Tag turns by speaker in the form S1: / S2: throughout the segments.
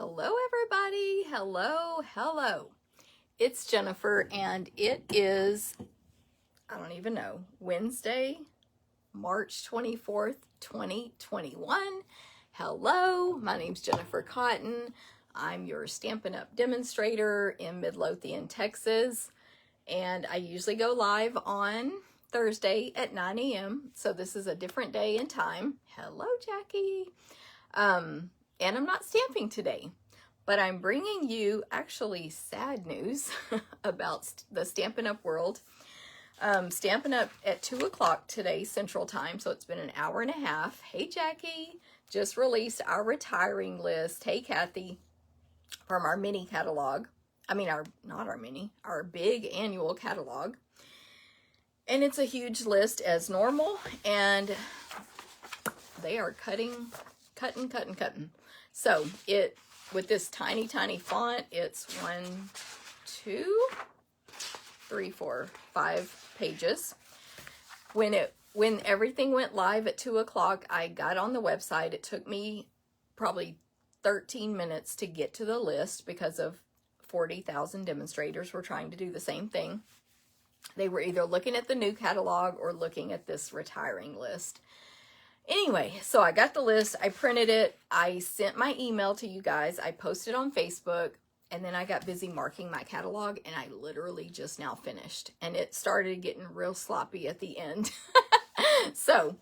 S1: Hello everybody, hello. It's Jennifer and it is, I don't even know, Wednesday, March 24th, 2021. Hello, my name's Jennifer Cotton. I'm your Stampin' Up! Demonstrator in Midlothian, Texas. And I usually go live on Thursday at 9 a.m. So this is a different day and time. Hello, Jackie. And I'm not stamping today, but I'm bringing you actually sad news about the Stampin' Up! World. Stampin' Up! At 2 o'clock today, Central Time, so it's been an hour and a half. Hey, Jackie, just released our retiring list. Hey, Kathy, from our mini catalog. I mean, our big annual catalog. And it's a huge list as normal, and they are cutting. So with this tiny font, it's 1, 2, 3, 4, 5 pages. When everything went live at 2 o'clock, I got on the website. It took me probably 13 minutes to get to the list because of 40,000 demonstrators were trying to do the same thing. They were either looking at the new catalog or looking at this retiring list. Anyway, so I got the list, I printed it, I sent my email to you guys, I posted on Facebook, and then I got busy marking my catalog, and I literally just now finished. And it started getting real sloppy at the end. So,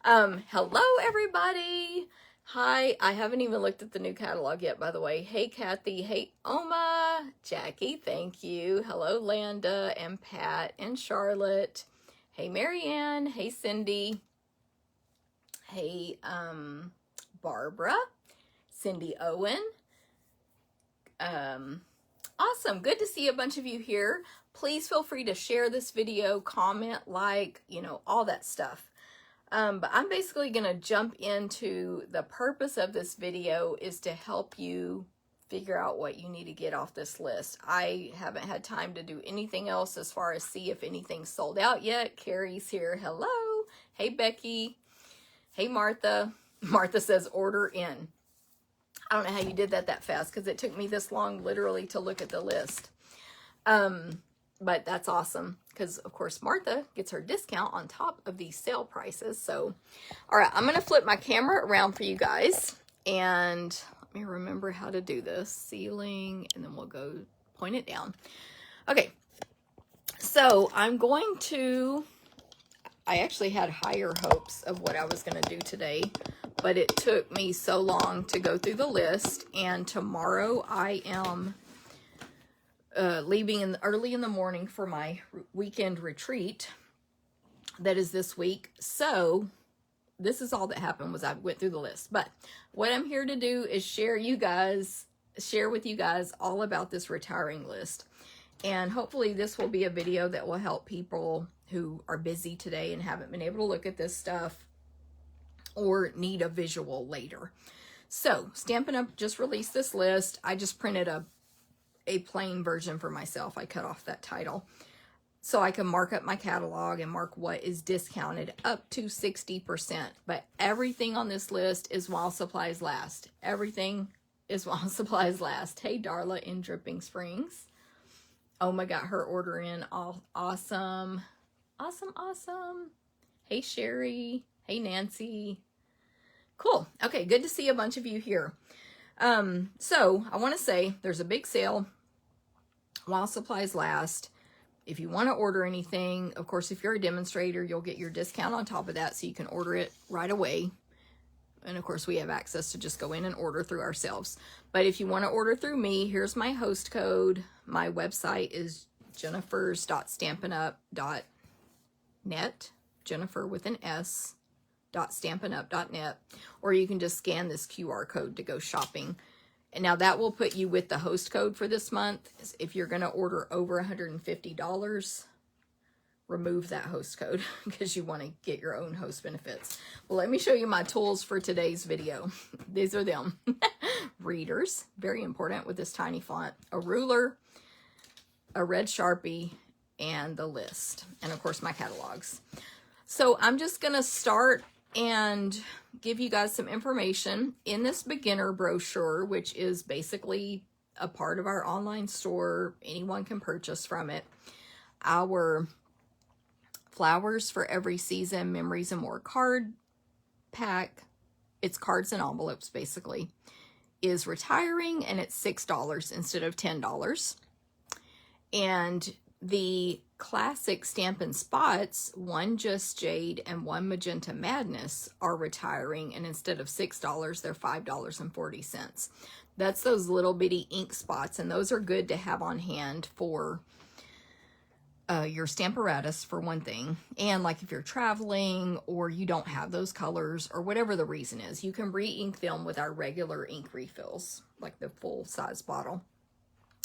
S1: hello everybody. Hi, I haven't even looked at the new catalog yet, by the way. Hey, Kathy. Hey, Oma. Jackie, thank you. Hello, Landa and Pat and Charlotte. Hey, Marianne. Hey, Cindy. Hey, Barbara. Cindy Owen. Awesome. Good to see a bunch of you here. Please feel free to share this video, comment, like, all that stuff. But I'm basically going to jump into the purpose of this video is to help you figure out what you need to get off this list. I haven't had time to do anything else as far as see if anything's sold out yet. Carrie's here. Hello. Hey, Becky. Hey, Martha. Martha says order in. I don't know how you did that fast because it took me this long literally to look at the list. But that's awesome because, of course, Martha gets her discount on top of these sale prices. So, all right, I'm going to flip my camera around for you guys. And let me remember how to do this. Ceiling, and then we'll go point it down. Okay, so I'm going to... I actually had higher hopes of what I was going to do today, but it took me so long to go through the list. And tomorrow I am... leaving early in the morning for my weekend retreat that is this week. So this is all that happened was I went through the list. But what I'm here to do is share with you guys all about this retiring list. And hopefully this will be a video that will help people who are busy today and haven't been able to look at this stuff or need a visual later. So Stampin' Up! Just released this list. I just printed a plain version for myself. I cut off that title so I can mark up my catalog and mark what is discounted up to 60%. But everything on this list is while supplies last. Everything is while supplies last. Hey, Darla in Dripping Springs. Oma got her order in. All awesome. Awesome. Hey, Sherry. Hey, Nancy. Cool. Okay, good to see a bunch of you here. So I want to say there's a big sale while supplies last. If you want to order anything, of course, if you're a demonstrator, you'll get your discount on top of that so you can order it right away. And of course, we have access to just go in and order through ourselves. But if you want to order through me, here's my host code. My website is jennifers.stampinup.net. Jennifer with an S. .stampinup.net, or you can just scan this QR code to go shopping. And now that will put you with the host code for this month. If you're going to order over $150, remove that host code because you want to get your own host benefits. Well, let me show you my tools for today's video. These are them. Readers, very important with this tiny font. A ruler, a red Sharpie, and the list. And of course my catalogs. So I'm just going to start and give you guys some information in this beginner brochure, which is basically a part of our online store. Anyone can purchase from it. Our Flowers for Every Season, Memories and More card pack, it's cards and envelopes basically, is retiring, and it's $6 instead of $10. And the classic Stampin' Spots, one Just Jade and one Magenta Madness, are retiring, and instead of $6, they're $5.40. That's those little bitty ink spots, and those are good to have on hand for your Stamparatus, for one thing. And like if you're traveling or you don't have those colors or whatever the reason is, you can re-ink them with our regular ink refills, like the full size bottle.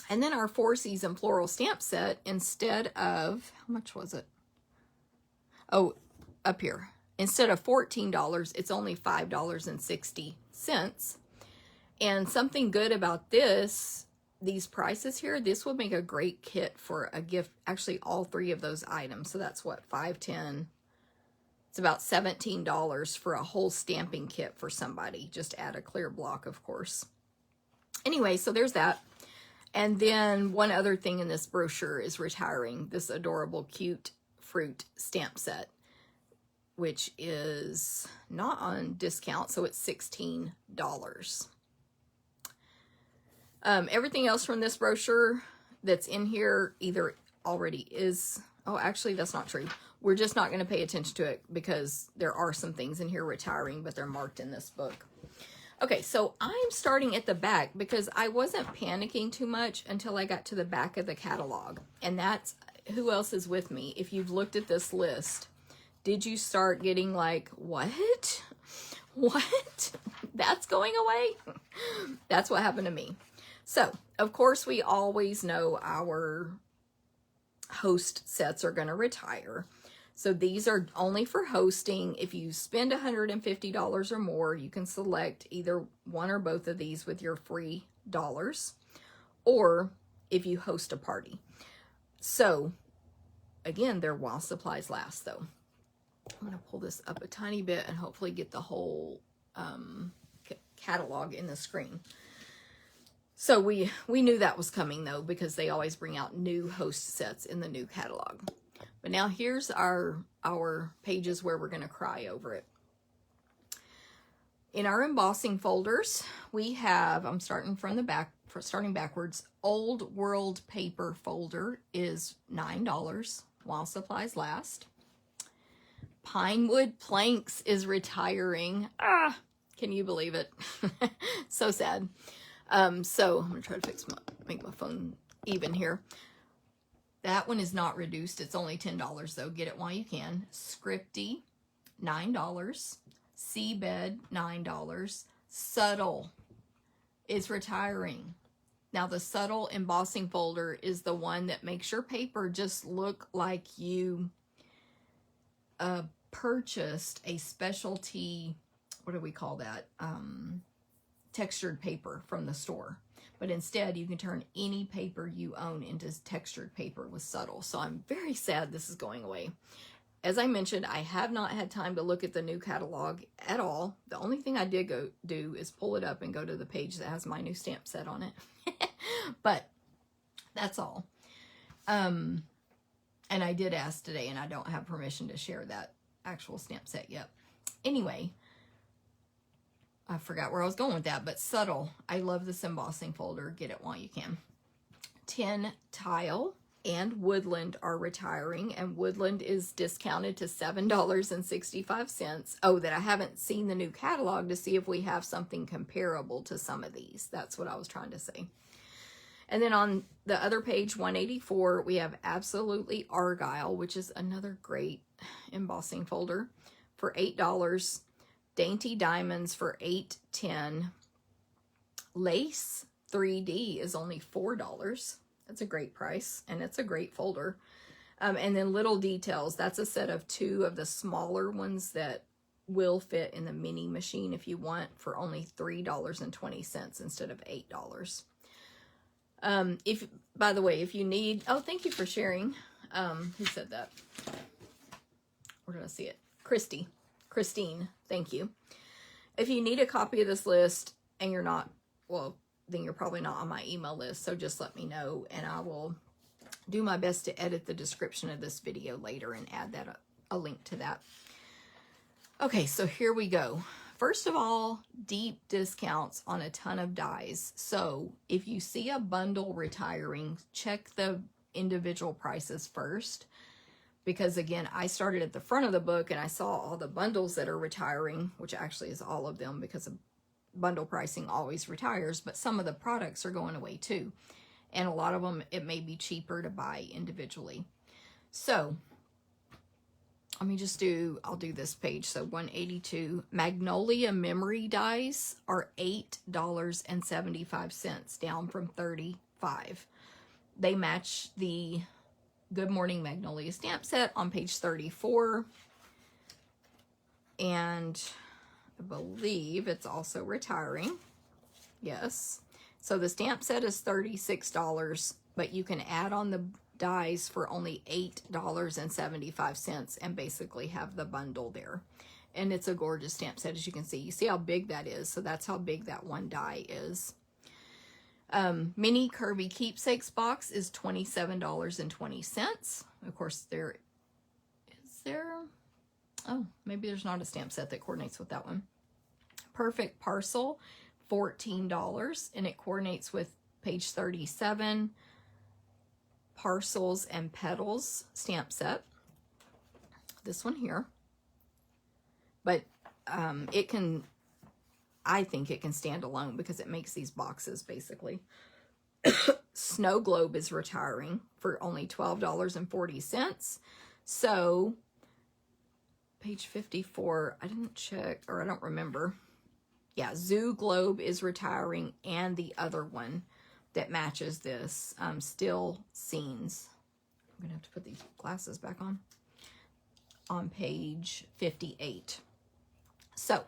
S1: And then our 4-season floral stamp set, instead of, how much was it? Oh, up here. Instead of $14, it's only $5.60. And something good about this, these prices here, this would make a great kit for a gift. Actually, all 3 of those items. So that's what, $5, $10. It's about $17 for a whole stamping kit for somebody. Just add a clear block, of course. Anyway, so there's that. And then one other thing in this brochure is retiring, this adorable cute fruit stamp set, which is not on discount, so it's $16. Everything else from this brochure that's in here either already is, oh, actually that's not true. We're just not going to pay attention to it because there are some things in here retiring, but they're marked in this book. Okay, so I'm starting at the back because I wasn't panicking too much until I got to the back of the catalog. And that's, who else is with me? If you've looked at this list, did you start getting like, what? What? That's going away? That's what happened to me. So, of course, we always know our host sets are going to retire. So these are only for hosting. If you spend $150 or more, you can select either one or both of these with your free dollars, or if you host a party. So again, they're while supplies last though. I'm going to pull this up a tiny bit and hopefully get the whole catalog in the screen. So we knew that was coming though, because they always bring out new host sets in the new catalog. But now here's our pages where we're going to cry over it. In our embossing folders, we have, I'm starting from the back, starting backwards, Old World Paper folder is $9 while supplies last. Pinewood Planks is retiring. Ah, can you believe it? So sad. So I'm going to try to make my phone even here. That one is not reduced. It's only $10 though. Get it while you can. Scripty, $9. Seabed, $9. Subtle is retiring. Now the Subtle embossing folder is the one that makes your paper just look like you purchased a specialty, what do we call that? Textured paper from the store. But instead, you can turn any paper you own into textured paper with Subtle. So I'm very sad this is going away. As I mentioned, I have not had time to look at the new catalog at all. The only thing I did go do is pull it up and go to the page that has my new stamp set on it. But that's all. And I did ask today, and I don't have permission to share that actual stamp set yet. Anyway, I forgot where I was going with that, but Subtle. I love this embossing folder. Get it while you can. Tin Tile and Woodland are retiring, and Woodland is discounted to $7.65. Oh, that I haven't seen the new catalog to see if we have something comparable to some of these. That's what I was trying to say. And then on the other page, 184, we have Absolutely Argyle, which is another great embossing folder, for $8. Dainty Diamonds for $8.10. Lace 3D is only $4. That's a great price, and it's a great folder. And then Little Details, that's a set of 2 of the smaller ones that will fit in the mini machine if you want, for only $3.20 instead of $8. If, by the way, if you need, oh, thank you for sharing. Who said that? Where did I see it? Christy. Christine, thank you. If you need a copy of this list and you're not, well, then you're probably not on my email list. So just let me know and I will do my best to edit the description of this video later and add that a link to that. Okay, so here we go. First of all, deep discounts on a ton of dies. So if you see a bundle retiring, check the individual prices first. Because again, I started at the front of the book and I saw all the bundles that are retiring, which actually is all of them because of bundle pricing always retires, but some of the products are going away too. And a lot of them, it may be cheaper to buy individually. So let me just I'll do this page. So 182, Magnolia memory dies are $8.75, down from 35. They match the Good Morning Magnolia stamp set on page 34. And I believe it's also retiring. Yes. So the stamp set is $36, but you can add on the dies for only $8.75 and basically have the bundle there. And it's a gorgeous stamp set, as you can see. You see how big that is. So that's how big that one die is. Mini Kirby Keepsakes box is $27.20. Of course, oh, maybe there's not a stamp set that coordinates with that one. Perfect Parcel, $14, and it coordinates with page 37. Parcels and Petals stamp set. This one here. But I think it can stand alone because it makes these boxes basically. Snow Globe is retiring for only $12.40. So page 54, I didn't check, or I don't remember. Yeah, Zoo Globe is retiring, and the other one that matches this, Still Scenes. I'm gonna have to put these glasses back on page 58. So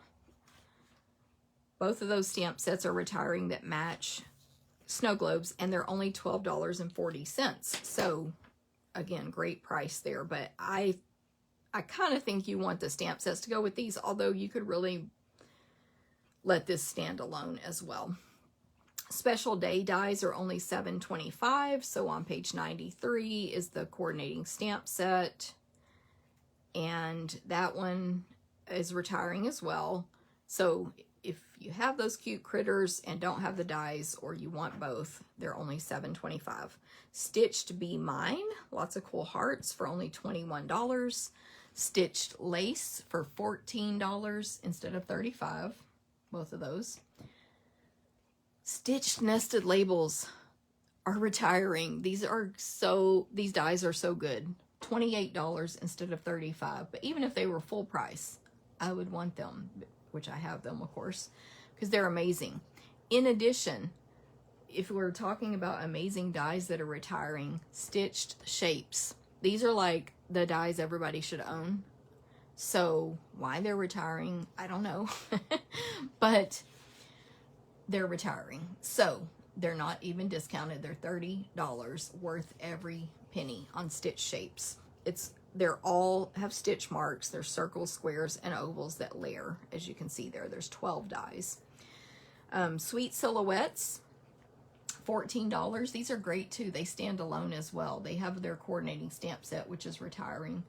S1: both of those stamp sets are retiring that match Snow Globes, and they're only $12.40. So again, great price there, but I kind of think you want the stamp sets to go with these, although you could really let this stand alone as well. Special Day dies are only $7.25. So on page 93 is the coordinating stamp set, and that one is retiring as well. So if you have those cute critters and don't have the dies, or you want both, they're only $7.25. Stitched Be Mine, lots of cool hearts for only $21. Stitched Lace for $14 instead of $35. Both of those. Stitched Nested Labels are retiring. These dies are so good. $28 instead of $35. But even if they were full price, I would want them, which I have them, of course, because they're amazing. In addition, if we're talking about amazing dies that are retiring, Stitched Shapes. These are like the dies everybody should own. So why they're retiring, I don't know. But they're retiring. So they're not even discounted. They're $30, worth every penny on Stitch Shapes. They're all have stitch marks. They're circles, squares, and ovals that layer. As you can see there, there's 12 dies. Sweet Silhouettes, $14. These are great too. They stand alone as well. They have their coordinating stamp set, which is retiring,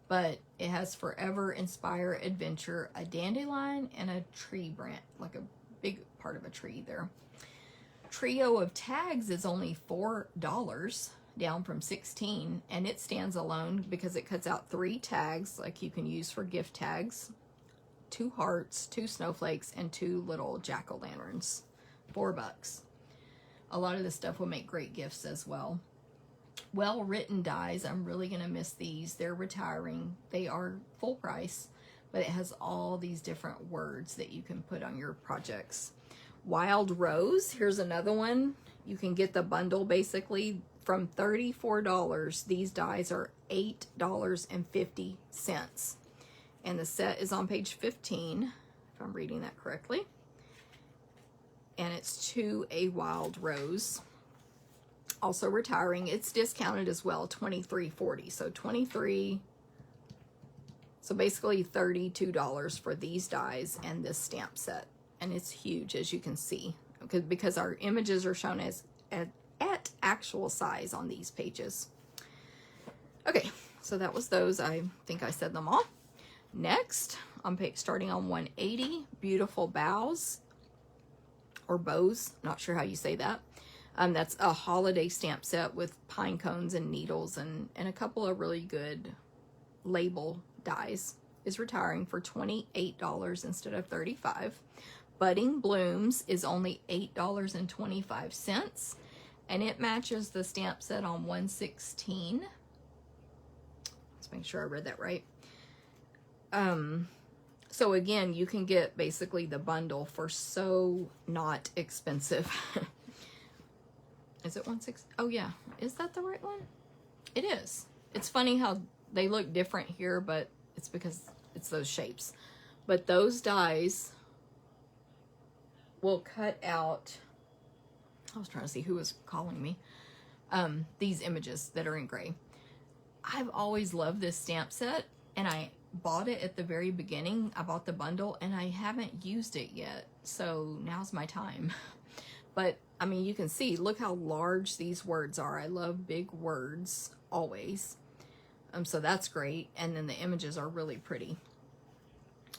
S1: but it has Forever Inspire Adventure, a dandelion, and a tree branch, like a big part of a tree there. Trio of Tags is only $4, down from $16, and it stands alone because it cuts out 3 tags like you can use for gift tags, 2 hearts, 2 snowflakes, and 2 little jack-o'-lanterns. $4. A lot of this stuff will make great gifts as well. Well Written dies, I'm really gonna miss these. They're retiring. They are full price, but it has all these different words that you can put on your projects. Wild Rose, here's another one. You can get the bundle basically from $34. These dies are $8.50. And the set is on page 15, if I'm reading that correctly. And it's To a Wild Rose. Also retiring. It's discounted as well, $23.40. So $23, So basically $32 for these dies and this stamp set. And it's huge, as you can see, because our images are shown as at actual size on these pages. Okay, so that was those. I think I said them all. Next, on page, starting on 180, Beautiful Boughs, or Bows, not sure how you say that. That's a holiday stamp set with pine cones and needles and a couple of really good label dies. Is retiring for $28 instead of $35. Budding Blooms is only $8.25, and it matches the stamp set on 116. Let's make sure I read that right. So again, you can get basically the bundle for so not expensive. Is it 160? Oh yeah, is that the right one? It is. It's funny how they look different here, but it's because it's those shapes. But those dies will cut out, I was trying to see who was calling me, these images that are in gray. I've always loved this stamp set, and I bought it at the very beginning. I bought the bundle and I haven't used it yet, so now's my time. But I mean, you can see, look how large these words are. I love big words always. So that's great. And then the images are really pretty.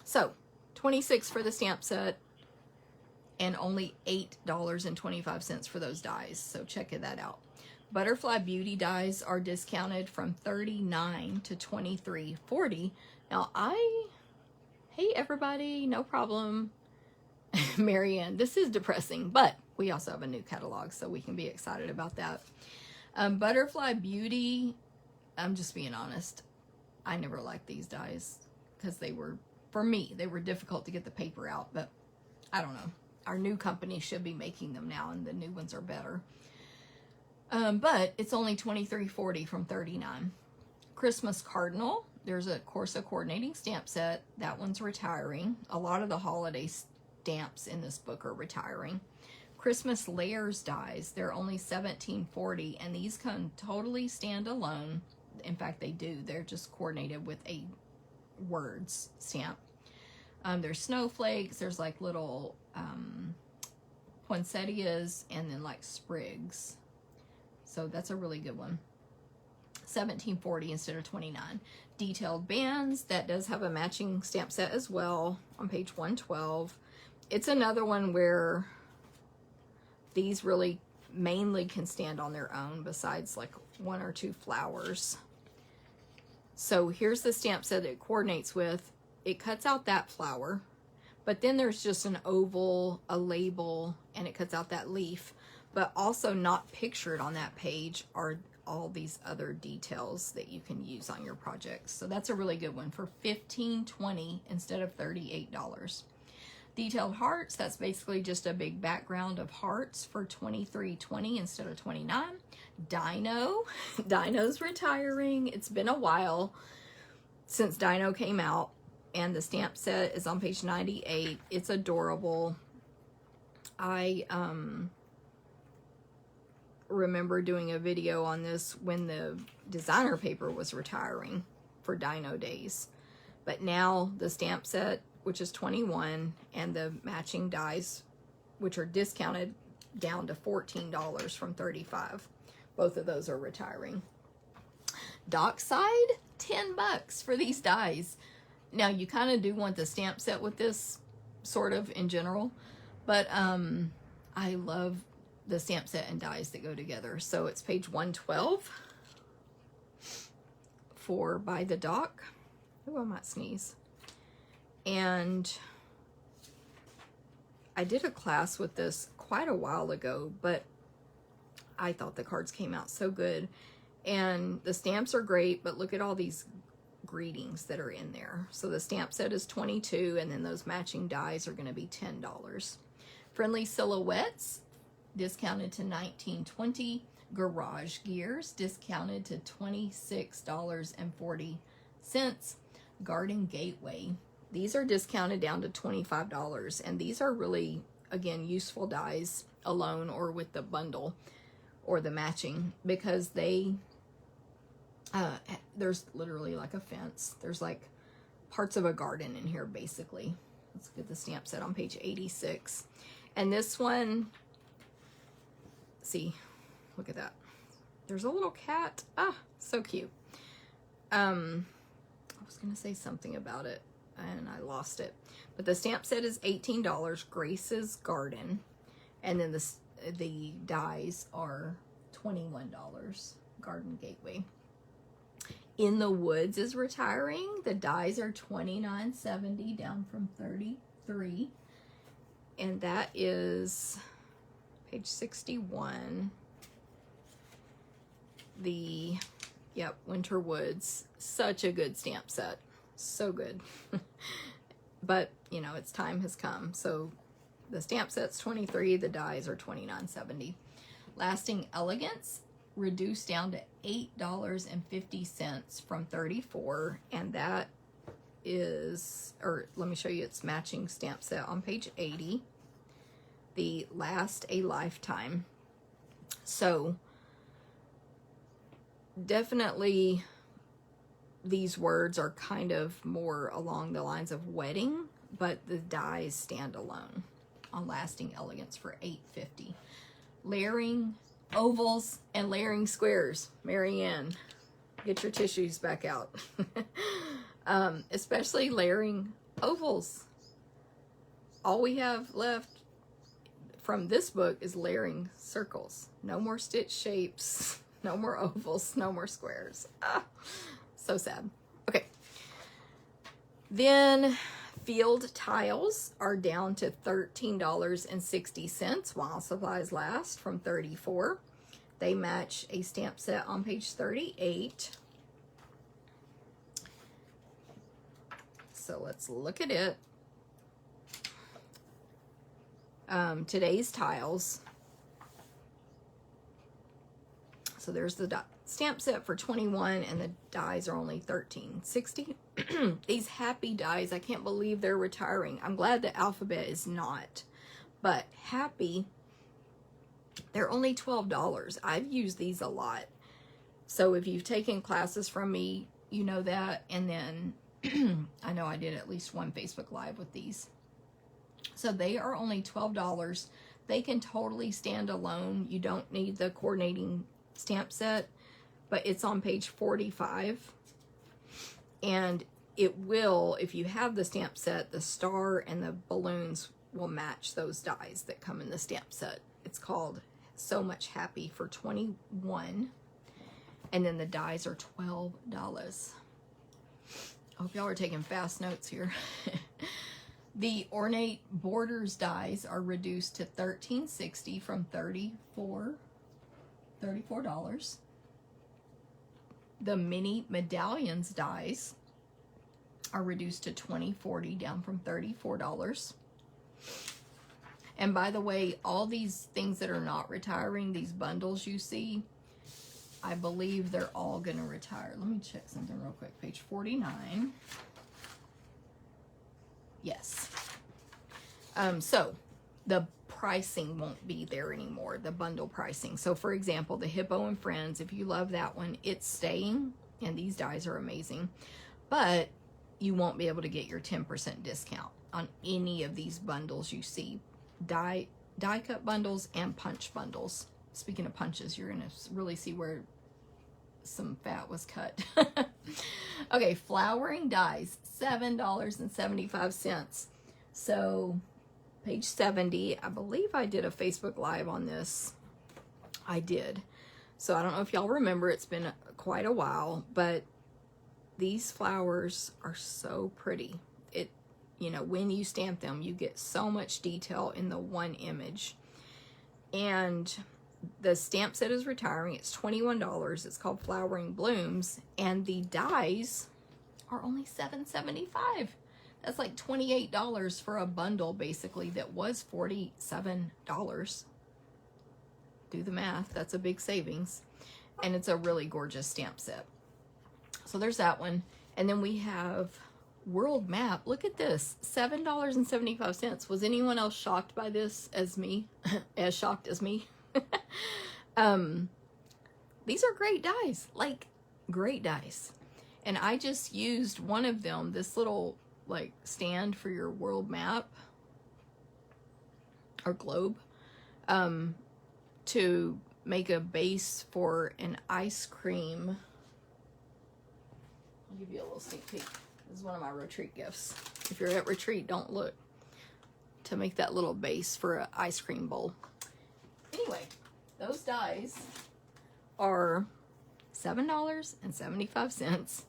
S1: So $26 for the stamp set and only $8.25 for those dies. So check that out. Butterfly Beauty dies are discounted from $39 to $23.40. Now hey everybody, no problem. Marianne, this is depressing, but we also have a new catalog, so we can be excited about that. Butterfly Beauty, I'm just being honest, I never liked these dies because they were, for me, they were difficult to get the paper out, but I don't know. Our new company should be making them now, and the new ones are better. But it's only $23.40 from $39. Christmas Cardinal, there's of course a coordinating stamp set. That one's retiring. A lot of the holiday stamps in this book are retiring. Christmas Layers dies, they're only $17.40, and these can totally stand alone. In fact, they do. They're just coordinated with a words stamp. There's snowflakes, there's like little poinsettias, and then like sprigs. So that's a really good one. $17.40 instead of $29. Detailed Bands, that does have a matching stamp set as well on page 112. It's another one where these really mainly can stand on their own besides like one or two flowers. So here's the stamp set that it coordinates with. It cuts out that flower, but then there's just an oval, a label, and it cuts out that leaf. But also not pictured on that page are all these other details that you can use on your projects. So that's a really good one for $15.20 instead of $38. Detailed Hearts, that's basically just a big background of hearts for $23.20 instead of $29. Dino's retiring. It's been a while since Dino came out, and the stamp set is on page 98. It's adorable. I remember doing a video on this when the designer paper was retiring for Dino days. But now the stamp set, which is $21, and the matching dies, which are discounted down to $14 from $35. Both of those are retiring. Dockside, $10 for these dies. Now you kind of do want the stamp set with this, sort of in general, but I love the stamp set and dies that go together. So it's page 112 for By the Dock. Oh, I might sneeze. And I did a class with this quite a while ago, but I thought the cards came out so good. And the stamps are great, but look at all these greetings that are in there. So the stamp set is $22, and then those matching dies are going to be $10. Friendly Silhouettes, discounted to $19.20. Garage Gears, discounted to $26.40. Garden Gateway, these are discounted down to $25, and these are really, again, useful dies alone or with the bundle or the matching, because they there's literally like a fence. There's like parts of a garden in here, basically. Let's get the stamp set on page 86. And this one, see, look at that. There's a little cat. Ah, so cute. I was going to say something about it, and I lost it. But the stamp set is $18, Grace's Garden. And then the dies are $21, Garden Gateway. In the Woods is retiring. The dies are $29.70, down from $33. And that is page 61. The, yep, Winter Woods. Such a good stamp set. So good. But, you know, its time has come. So the stamp set's $23, the dies are $29.70. Lasting Elegance reduced down to $8.50 from $34, and that is, or let me show you its matching stamp set on page 80. The Last a Lifetime. So definitely these words are kind of more along the lines of wedding, but the dies stand alone on Lasting Elegance for $8.50. Layering ovals and layering squares. Marianne, get your tissues back out. Especially layering ovals. All we have left from this book is layering circles. No more stitch shapes, no more ovals, no more squares. Ah, so sad. Okay. Then field tiles are down to $13.60 while supplies last, from $34. They match a stamp set on page 38. So let's look at it. Today's tiles. So there's the stamp set for $21, and the dies are only $13.60. These Happy dies, I can't believe they're retiring. I'm glad the Alphabet is not, but Happy, they're only $12. I've used these a lot. So if you've taken classes from me, you know that. And then I know I did at least one Facebook Live with these. So they are only $12. They can totally stand alone. You don't need the coordinating stamp set, but it's on page 45. And it will, if you have the stamp set, the star and the balloons will match those dies that come in the stamp set. It's called So Much Happy for $21. And then the dies are $12. I hope y'all are taking fast notes here. The Ornate Borders dies are reduced to $13.60 from $34. The Mini Medallions dies are reduced to $20.40, down from $34. And by the way, all these things that are not retiring, these bundles you see, I believe they're all going to retire. Let me check something real quick. Page 49. Yes. So the pricing won't be there anymore, the bundle pricing. So for example, the Hippo and Friends, if you love that one, it's staying, and these dies are amazing, but you won't be able to get your 10% discount on any of these bundles you see. Die cut bundles and punch bundles. Speaking of punches, you're gonna really see where some fat was cut. Okay, flowering dies, $7.75. So page 70, I believe I did a Facebook Live on this. I did. So I don't know if y'all remember, it's been quite a while, but these flowers are so pretty. It, you know, when you stamp them, you get so much detail in the one image. And the stamp set is retiring. It's $21. It's called Flowering Blooms, and the dies are only $7.75. That's like $28 for a bundle, basically, that was $47. Do the math. That's a big savings. And it's a really gorgeous stamp set. So there's that one. And then we have World Map. Look at this. $7.75. Was anyone else shocked by this as me? As shocked as me? These are great dies. Like, great dies. And I just used one of them, this little like stand for your world map or globe, to make a base for an ice cream. I'll give you a little sneak peek. This is one of my retreat gifts. If you're at retreat, don't look. To make that little base for an ice cream bowl. Anyway, those dies are $7.75.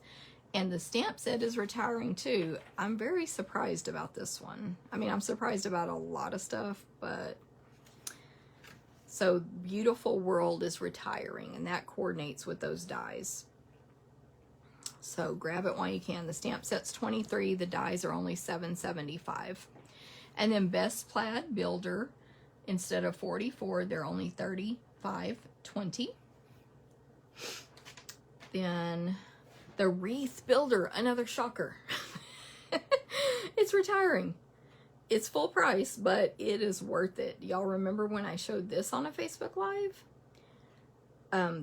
S1: And the stamp set is retiring too. I'm very surprised about this one. I mean, I'm surprised about a lot of stuff, but so Beautiful World is retiring, and that coordinates with those dies. So grab it while you can. The stamp set's $23. The dies are only $7.75. And then Best Plaid Builder, instead of $44, they're only $35.20. Then the Wreath Builder, another shocker. It's retiring. It's full price, but it is worth it. Y'all remember when I showed this on a Facebook Live?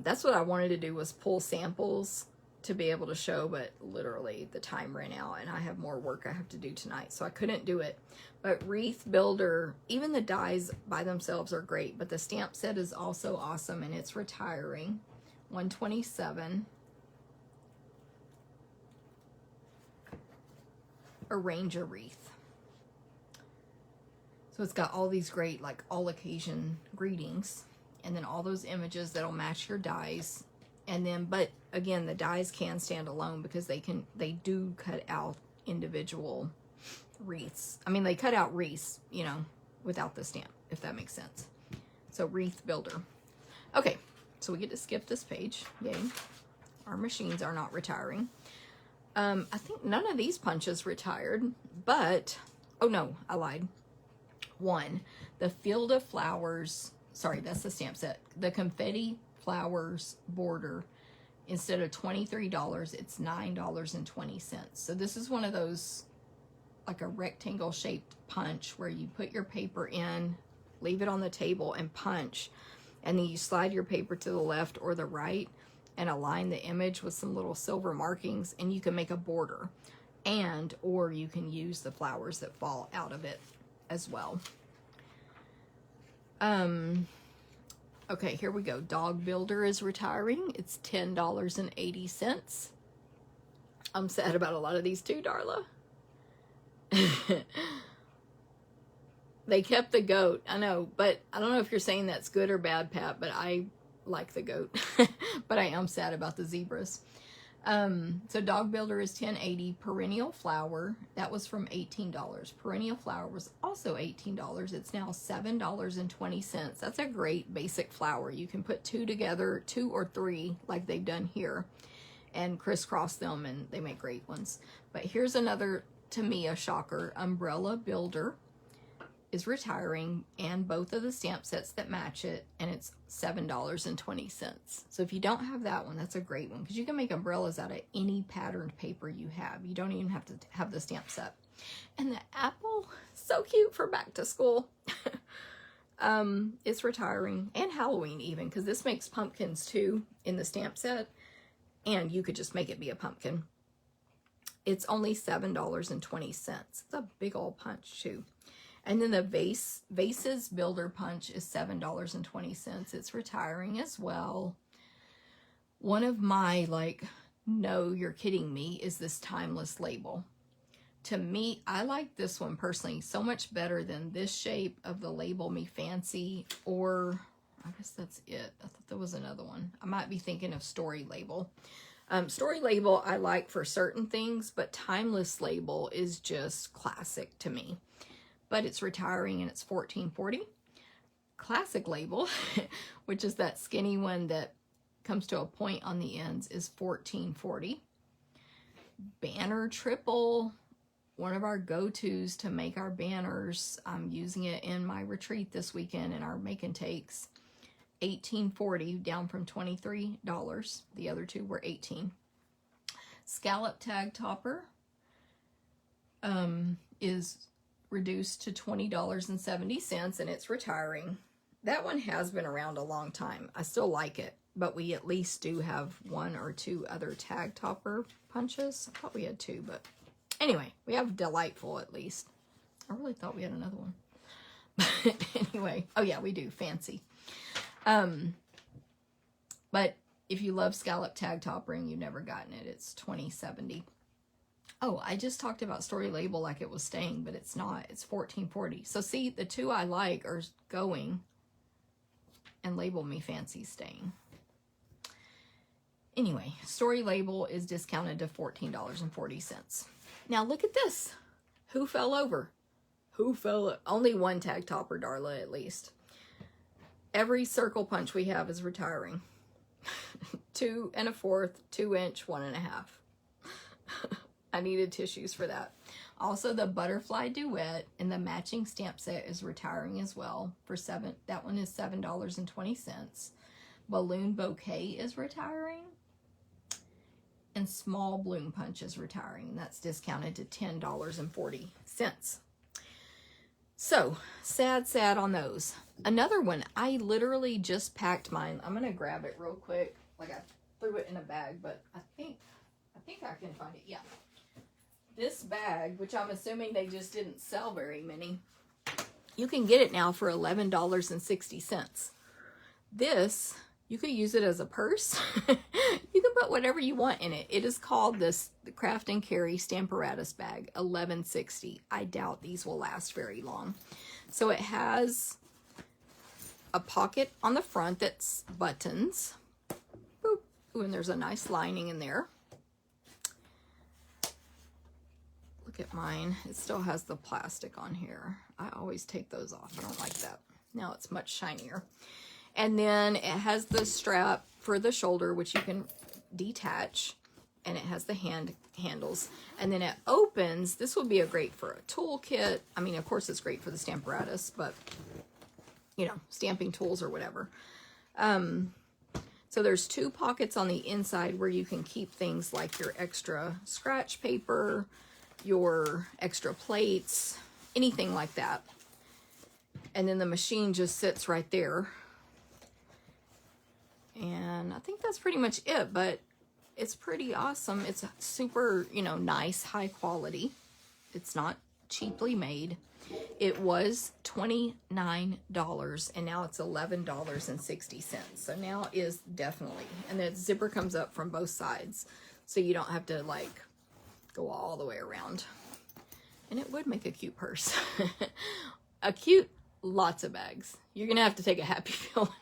S1: That's what I wanted to do, was pull samples to be able to show, but literally the time ran out and I have more work I have to do tonight, so I couldn't do it. But Wreath Builder, even the dies by themselves are great, but the stamp set is also awesome, and it's retiring. $127. Arrange a wreath. So it's got all these great like all occasion greetings, and then all those images that'll match your dies. And then, but again, the dies can stand alone because they do cut out individual wreaths. I mean, they cut out wreaths, you know, without the stamp, if that makes sense. So Wreath Builder. Okay, so we get to skip this page. Yay. Our machines are not retiring. I think none of these punches retired, but, oh no, I lied. One, the Field of Flowers, sorry, that's the stamp set. The Confetti Flowers border, instead of $23, it's $9.20. So this is one of those, like a rectangle shaped punch where you put your paper in, leave it on the table and punch, and then you slide your paper to the left or the right and align the image with some little silver markings, and you can make a border, and or you can use the flowers that fall out of it as well. Okay, here we go. Dog Builder is retiring. It's $10.80. I'm sad about a lot of these too, Darla. They kept the goat, I know, but I don't know if you're saying that's good or bad, Pat, but I like the goat. But I am sad about the zebras. So Dog Builder is $10.80. Perennial Flower, that was from $18. Perennial Flower was also $18. It's now $7.20. That's a great basic flower. You can put two together, 2 or 3, like they've done here, and crisscross them, and they make great ones. But here's another, to me, a shocker. Umbrella Builder is retiring, and both of the stamp sets that match it, and it's $7.20. So if you don't have that one, that's a great one, because you can make umbrellas out of any patterned paper you have. You don't even have to have the stamp set. And the apple, so cute for back to school. It's retiring, and Halloween even, because this makes pumpkins too in the stamp set, and you could just make it be a pumpkin. It's only $7.20. It's a big old punch too. And then the Vases Builder Punch is $7.20. It's retiring as well. One of my, like, no, you're kidding me, is this Timeless label. To me, I like this one personally so much better than this shape of the Label Me Fancy, or I guess that's it. I thought there was another one. I might be thinking of Story Label. Story Label I like for certain things, but Timeless Label is just classic to me. But it's retiring, and it's $14.40. Classic Label, which is that skinny one that comes to a point on the ends, is $14.40. Banner Triple, one of our go-tos to make our banners. I'm using it in my retreat this weekend in our make and takes. $18.40, down from $23. The other two were $18. Scallop Tag Topper is reduced to $20.70, and it's retiring. That one has been around a long time. I still like it, but we at least do have 1 or 2 other tag topper punches. I thought we had 2, but anyway, we have Delightful at least. I really thought we had another one. But anyway, oh yeah, we do Fancy. But if you love scallop tag toppering, you've never gotten it. It's $20.70. Oh, I just talked about Story Label like it was staying, but it's not. It's $14.40. So see, the 2 I like are going, and Label Me Fancy staying. Anyway, Story Label is discounted to $14.40. Now look at this. Who fell over? Who fell? Only 1 tag topper, Darla, at least. Every circle punch we have is retiring. 2 1/4, 2-inch, 1 1/2. I needed tissues for that. Also, the Butterfly Duet and the matching stamp set is retiring as well for that one is $7.20. Balloon Bouquet is retiring. And Small Bloom Punch is retiring. And that's discounted to $10.40. So, sad on those. Another one, I literally just packed mine. I'm going to grab it real quick. Like I threw it in a bag, but I think I can find it. Yeah. This bag, which I'm assuming they just didn't sell very many, you can get it now for $11.60. This, you could use it as a purse. You can put whatever you want in it. It is called the Craft and Carry Stamparatus bag, $11.60. I doubt these will last very long. So it has a pocket on the front that's buttons. Boop. Ooh, and there's a nice lining in there. Look at mine. It still has the plastic on here. I always take those off. I don't like that. Now it's much shinier. And then it has the strap for the shoulder, which you can detach, and it has the handles. And then it opens. This would be great for a toolkit. I mean, of course, it's great for the Stamparatus, but you know, stamping tools or whatever. So there's 2 pockets on the inside where you can keep things like your extra scratch paper, your extra plates, anything like that. And then the machine just sits right there. And I think that's pretty much it, but it's pretty awesome. It's super, you know, nice, high quality. It's not cheaply made. It was $29, and now it's $11.60. So now is definitely, and the zipper comes up from both sides, so you don't have to like go all the way around. And it would make a cute purse. A cute, lots of bags. You're gonna have to take a Happy Pill.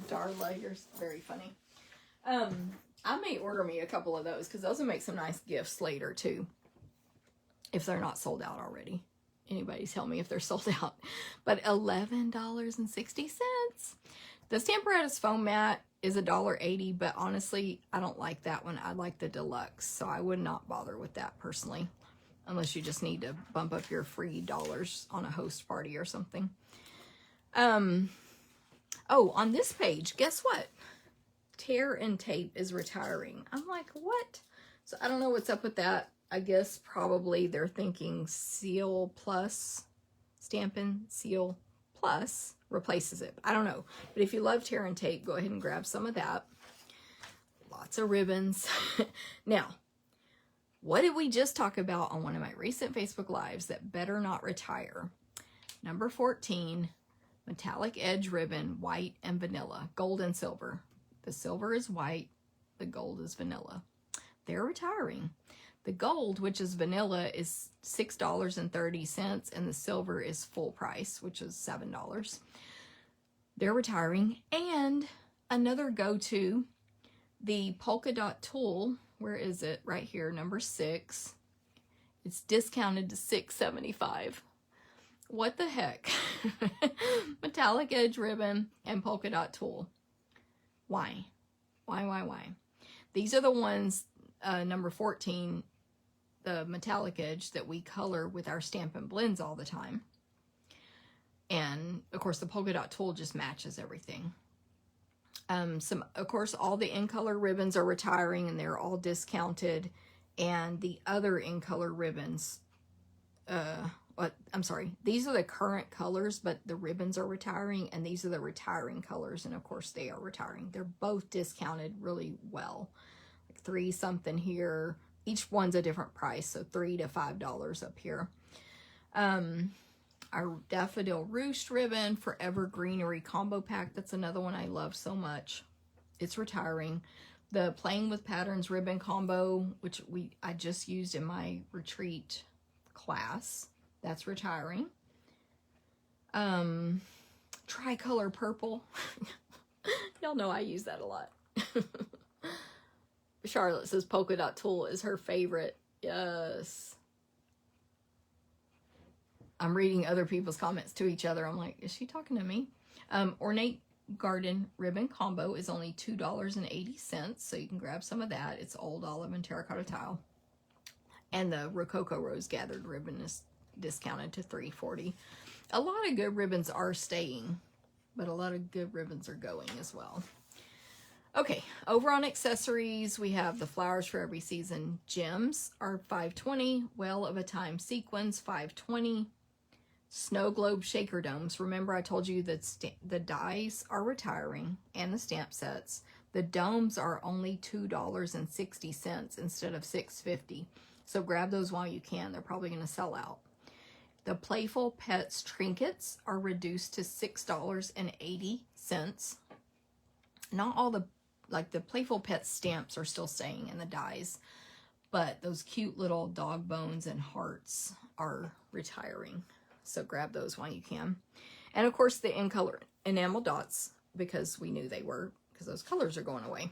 S1: Darla, you're very funny. I may order me a couple of those because those will make some nice gifts later too, if they're not sold out already. Anybody tell me if they're sold out. But $11.60. The Stamparatus foam mat is $1.80, but honestly, I don't like that one. I like the deluxe, so I would not bother with that personally, unless you just need to bump up your free dollars on a host party or something. Oh, on this page, guess what? Tear and Tape is retiring. I'm like, what? So I don't know what's up with that. I guess probably they're thinking Seal Plus, Stampin' Seal Plus replaces it. I don't know. But if you love Tear and Tape, go ahead and grab some of that. Lots of ribbons. Now, what did we just talk about on one of my recent Facebook Lives that better not retire? Number 14. Metallic edge ribbon, white and vanilla, gold and silver. The silver is white, the gold is vanilla. They're retiring. The gold, which is vanilla, is $6.30, and the silver is full price, which is $7. They're retiring. And another go-to, the polka dot tool, where is it? Right here, number 6. It's discounted to $6.75. What the heck? Metallic edge ribbon and polka dot tool. Why? Why? These are the ones, number 14, the metallic edge that we color with our Stampin' Blends all the time. And of course the polka dot tool just matches everything. Of course, all the in color ribbons are retiring and they're all discounted. And the other in color ribbons, I'm sorry, these are the current colors, but the ribbons are retiring, and these are the retiring colors, and of course they are retiring. They're both discounted really well. Like 3 something here. Each one's a different price, so $3 to $5 up here. Our Daffodil Roost ribbon, Forever Greenery combo pack. That's another one I love so much. It's retiring. The Playing with Patterns ribbon combo, which I just used in my retreat class. That's retiring. Tricolor purple. Y'all know I use that a lot. Charlotte says polka dot tulle is her favorite. Yes. I'm reading other people's comments to each other. I'm like, is she talking to me? Ornate Garden ribbon combo is only $2.80, so you can grab some of that. It's old olive and terracotta tile. And the Rococo Rose Gathered ribbon is discounted to $3.40. A lot of good ribbons are staying, but a lot of good ribbons are going as well. Okay, over on accessories, we have the Flowers for Every Season gems are $5.20. Well of a Time sequins, $5.20. Snow Globe Shaker Domes. Remember I told you that the dies are retiring and the stamp sets. The domes are only $2.60 instead of $6.50. So grab those while you can. They're probably going to sell out. The Playful Pets trinkets are reduced to $6.80. Not all the Playful Pets stamps are still staying in the dies, but those cute little dog bones and hearts are retiring. So grab those while you can. And of course the in color enamel dots, because we knew they were, because those colors are going away.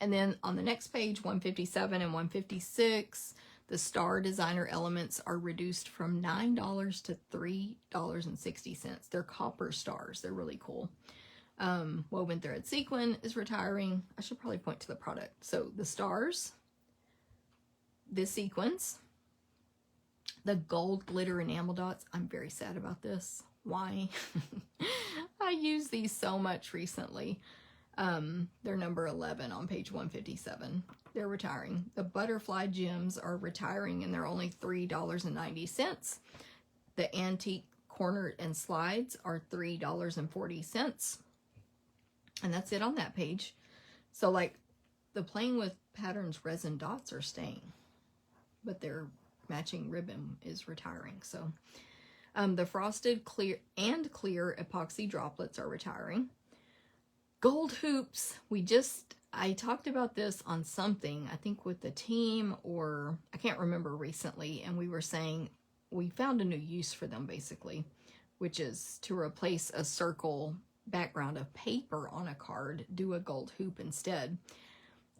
S1: And then on the next page, 157 and 156, the Star Designer Elements are reduced from $9 to $3.60. They're copper stars. They're really cool. Woven Thread Sequin is retiring. I should probably point to the product. So the stars, the sequins, the gold glitter enamel dots. I'm very sad about this. Why? I use these so much recently. They're number 11 on page 157. They're retiring. The butterfly gems are retiring, and they're only $3.90. The antique corner and slides are $3.40. And that's it on that page. So like the Playing with Patterns resin dots are staying, but their matching ribbon is retiring. So the frosted clear epoxy droplets are retiring. Gold hoops. I talked about this on something, I think with the team, or I can't remember recently, and we were saying we found a new use for them basically, which is to replace a circle background of paper on a card, do a gold hoop instead.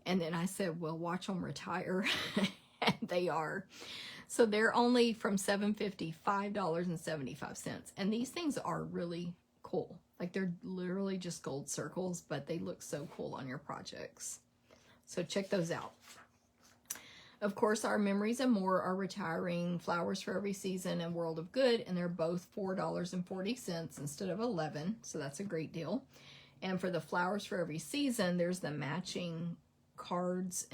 S1: And then I said, well, watch them retire. And they are. So they're only from $7.50, $5.75. And these things are really cool. Like they're literally just gold circles, but they look so cool on your projects. So check those out. Of course, our Memories and More are retiring. Flowers for Every Season and World of Good, and they're both $4.40 instead of $11, so that's a great deal. And for the Flowers for Every Season, there's the matching cards,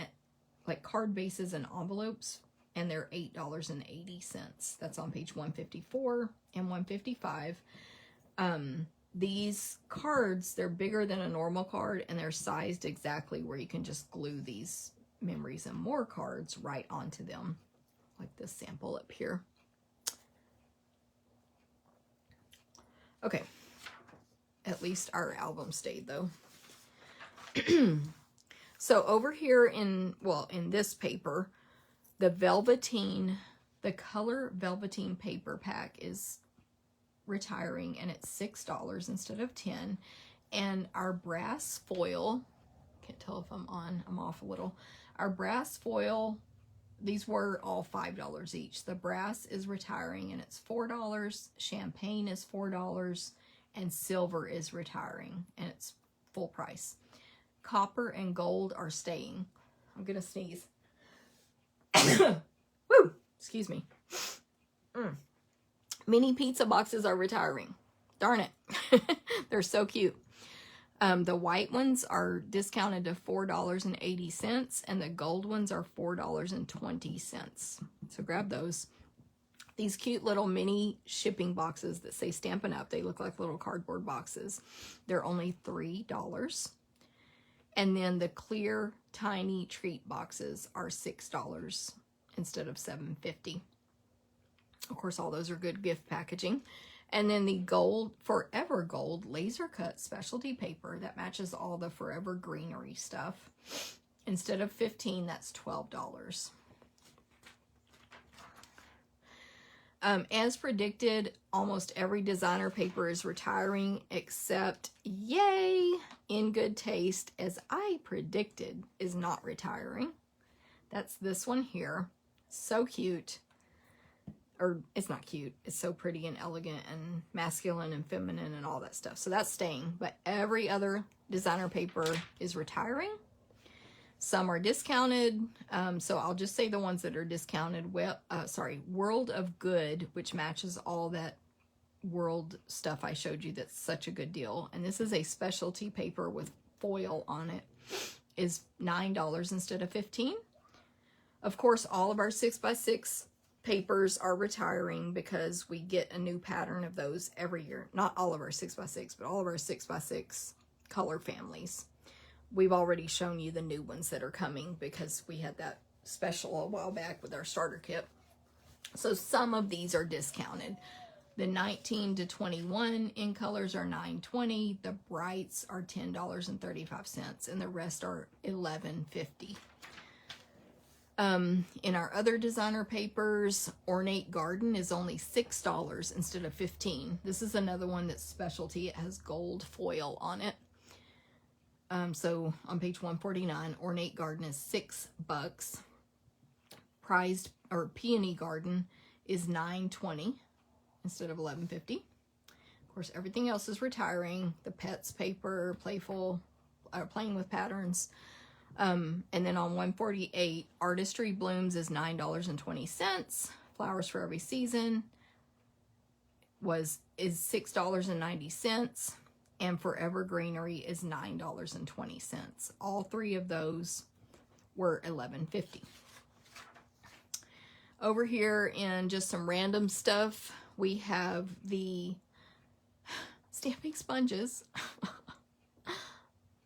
S1: like card bases and envelopes, and they're $8.80. That's on page 154 and 155. These cards, they're bigger than a normal card, and they're sized exactly where you can just glue these Memories and More cards right onto them, like this sample up here. Okay, at least our album stayed though. So over here in this paper, the color velveteen paper pack is retiring, and it's $6 instead of $10. And our brass foil, can't tell if I'm off a little. Our brass foil, these were all $5 each. The brass is retiring, and it's $4. Champagne is $4, and silver is retiring, and it's full price. Copper and gold are staying. I'm gonna sneeze. Woo! Excuse me. Mini pizza boxes are retiring. Darn it. They're so cute. The white ones are discounted to $4.80, and the gold ones are $4.20. So grab those. These cute little mini shipping boxes that say Stampin' Up. They look like little cardboard boxes. They're only $3. And then the clear tiny treat boxes are $6 instead of $7.50. Of course, all those are good gift packaging. And then the gold, Forever Gold laser cut specialty paper that matches all the Forever Greenery stuff. Instead of $15, that's $12. As predicted, almost every designer paper is retiring except, yay, In Good Taste, as I predicted, is not retiring. That's this one here. So cute. Or it's not cute. It's so pretty and elegant and masculine and feminine and all that stuff. So that's staying. But every other designer paper is retiring. Some are discounted, so I'll just say the ones that are discounted. Well, World of Good, which matches all that world stuff I showed you. That's such a good deal. And this is a specialty paper with foil on it. Is $9 instead of $15. Of course, all of our 6x6 papers are retiring because we get a new pattern of those every year. Not all of our 6x6, but all of our 6x6 color families. We've already shown you the new ones that are coming because we had that special a while back with our starter kit. So some of these are discounted. The 19 to 21 in colors are $9.20. The brights are $10.35, and the rest are $11.50. In our other designer papers, Ornate Garden is only $6 instead of $15. This is another one that's specialty. It has gold foil on it. So on page 149, Ornate Garden is $6. Prized or Peony Garden is $9.20 instead of $11.50. Of course, everything else is retiring. The Pets paper, Playing with Patterns. And then on 148, Artistry Blooms is $9.20. Flowers for Every Season is $6.90. And Forever Greenery is $9.20. All three of those were $11.50. Over here in just some random stuff, we have the stamping sponges.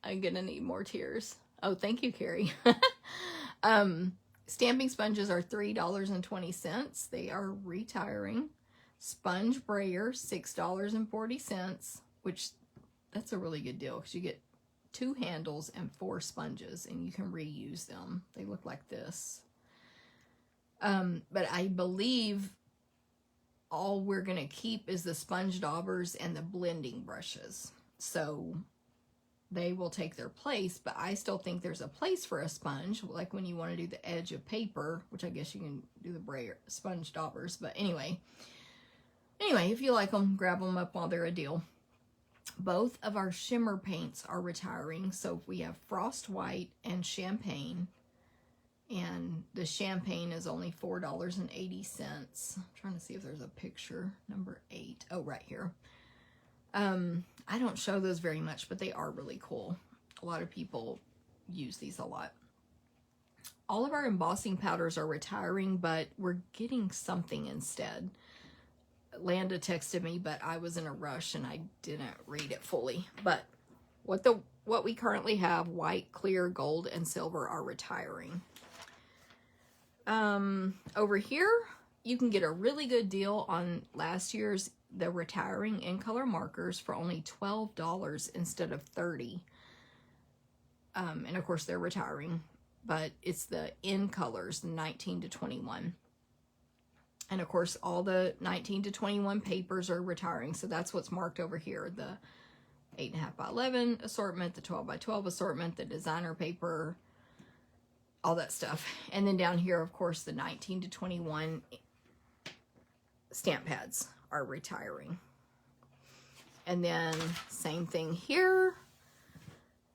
S1: I'm gonna need more tears. Oh, thank you, Carrie. Stamping sponges are $3.20. They are retiring. Sponge brayer, $6.40, which that's a really good deal because you get 2 handles and 4 sponges and you can reuse them. They look like this. But I believe all we're going to keep is the sponge daubers and the blending brushes. So they will take their place, but I still think there's a place for a sponge, like when you want to do the edge of paper, which I guess you can do the brayer sponge daubers. But anyway, if you like them, grab them up while they're a deal. Both of our shimmer paints are retiring. So we have Frost White and Champagne. And the Champagne is only $4.80. I'm trying to see if there's a picture. Number 8. Oh, right here. I don't show those very much, but they are really cool. A lot of people use these a lot. All of our embossing powders are retiring, but we're getting something instead. Landa texted me, but I was in a rush and I didn't read it fully. But what we currently have, white, clear, gold, and silver, are retiring. Over here, you can get a really good deal on last year's the retiring in color markers for only $12 instead of $30. And of course they're retiring, but it's the in colors, 19 to 21. And of course all the 19 to 21 papers are retiring. So that's what's marked over here. The 8.5 by 11 assortment, the 12 by 12 assortment, the designer paper, all that stuff. And then down here, of course, the 19 to 21 stamp pads are retiring. And then same thing here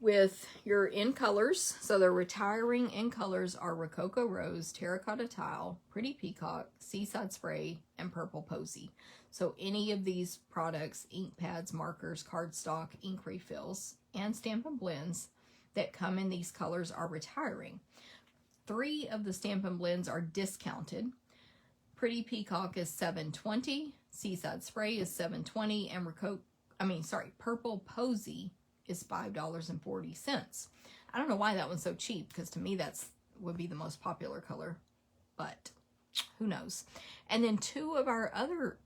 S1: with your in colors. So the retiring in colors are Rococo Rose, Terracotta Tile, Pretty Peacock, Seaside Spray, and Purple Posy. So any of these products, ink pads, markers, cardstock, ink refills, and Stampin' Blends that come in these colors are retiring. 3 of the Stampin' Blends are discounted. Pretty Peacock is $7.20. Seaside Spray is $7.20. And Purple Posy is $5.40. I don't know why that one's so cheap, because to me would be the most popular color, but who knows. And then two of our other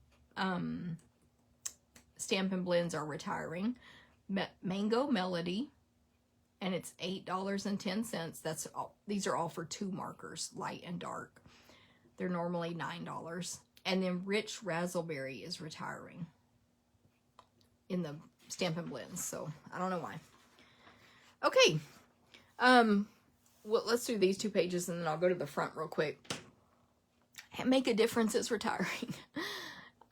S1: Stampin' Blends are retiring. Mango Melody, and it's $8.10. These are all for 2 markers, light and dark. They're normally $9. And then Rich Razzleberry is retiring in the Stampin' Blends, so I don't know why. Okay, well, let's do these 2 pages and then I'll go to the front real quick. Make a Difference is retiring.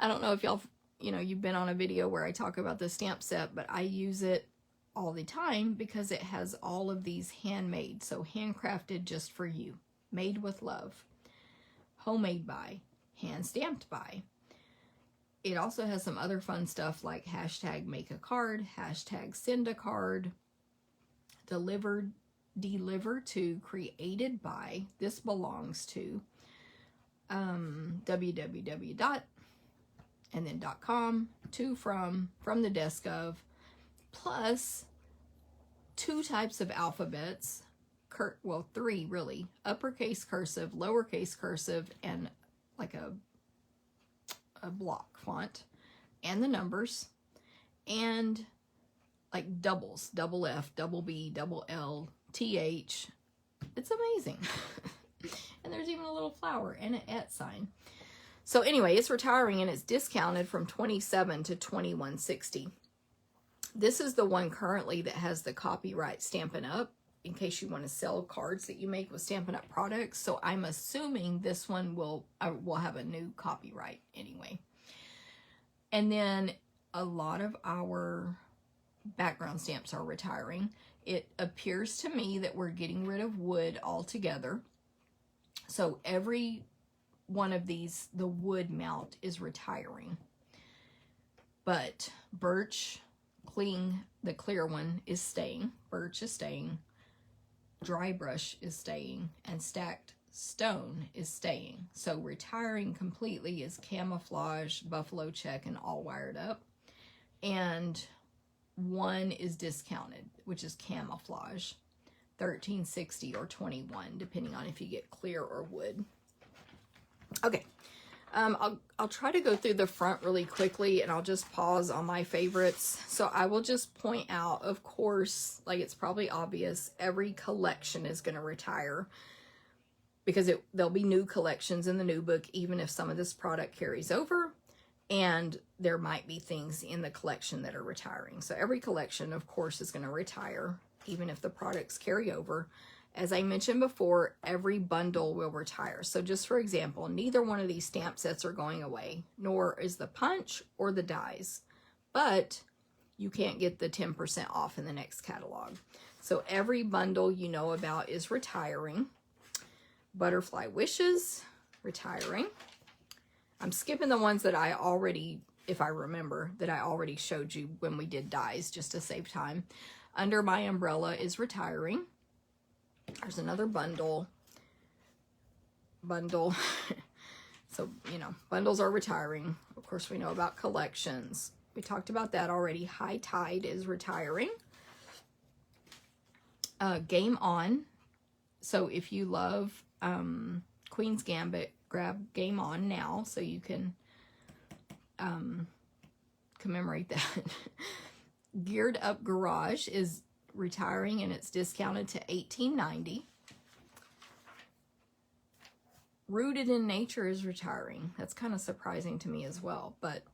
S1: I don't know if y'all, you've been on a video where I talk about the stamp set, but I use it all the time because it has all of these handmade, so handcrafted just for you, made with love, homemade by, hand stamped by. It also has some other fun stuff like hashtag make a card, hashtag send a card, deliver to, created by, this belongs to, www. And then .com, to, from the desk of, plus 2 types of alphabets, 3 really, uppercase cursive, lowercase cursive, and like a block font, and the numbers, and like doubles, double F, double B, double L, TH. It's amazing. And there's even a little flower and an @ sign. So anyway, it's retiring and it's discounted from $27 to $21.60. This is the one currently that has the copyright Stampin' Up, in case you want to sell cards that you make with Stampin' Up products. So I'm assuming this one will have a new copyright anyway. And then a lot of our background stamps are retiring. It appears to me that we're getting rid of wood altogether. So every one of these, the wood mount is retiring. But birch, cling, the clear one, is staying. Birch is staying. Dry brush is staying. And stacked stone is staying. So retiring completely is camouflage, buffalo check, and all wired up. And one is discounted, which is camouflage. $13.60 or $21, depending on if you get clear or wood. Okay, I'll try to go through the front really quickly, and I'll just pause on my favorites. So I will just point out, of course, like it's probably obvious, every collection is going to retire because there'll be new collections in the new book, even if some of this product carries over, and there might be things in the collection that are retiring. So every collection, of course, is going to retire, even if the products carry over. As I mentioned before, every bundle will retire. So just for example, neither one of these stamp sets are going away, nor is the punch or the dies. But you can't get the 10% off in the next catalog. So every bundle you know about is retiring. Butterfly Wishes, retiring. I'm skipping the ones that I already, if I remember, that I already showed you when we did dies, just to save time. Under My Umbrella is retiring. There's another bundle. So, bundles are retiring. Of course, we know about collections. We talked about that already. High Tide is retiring. Game On. So if you love Queen's Gambit, grab Game On now so you can commemorate that. Geared Up Garage is retiring and it's discounted to $18.90. Rooted in Nature is retiring. That's kind of surprising to me as well, but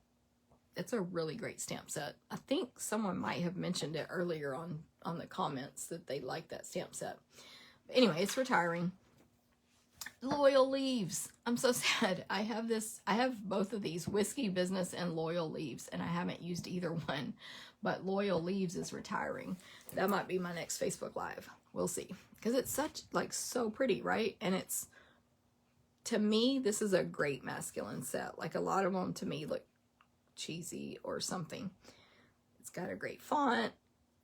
S1: it's a really great stamp set. I think someone might have mentioned it earlier on the comments that they like that stamp set. But anyway, it's retiring. Loyal Leaves. I'm so sad. I have both of these, Whiskey Business and Loyal Leaves, and I haven't used either one. But Loyal Leaves is retiring. That might be my next Facebook Live. We'll see. Because it's so pretty, right? And it's, to me, this is a great masculine set. Like a lot of them to me look cheesy or something. It's got a great font.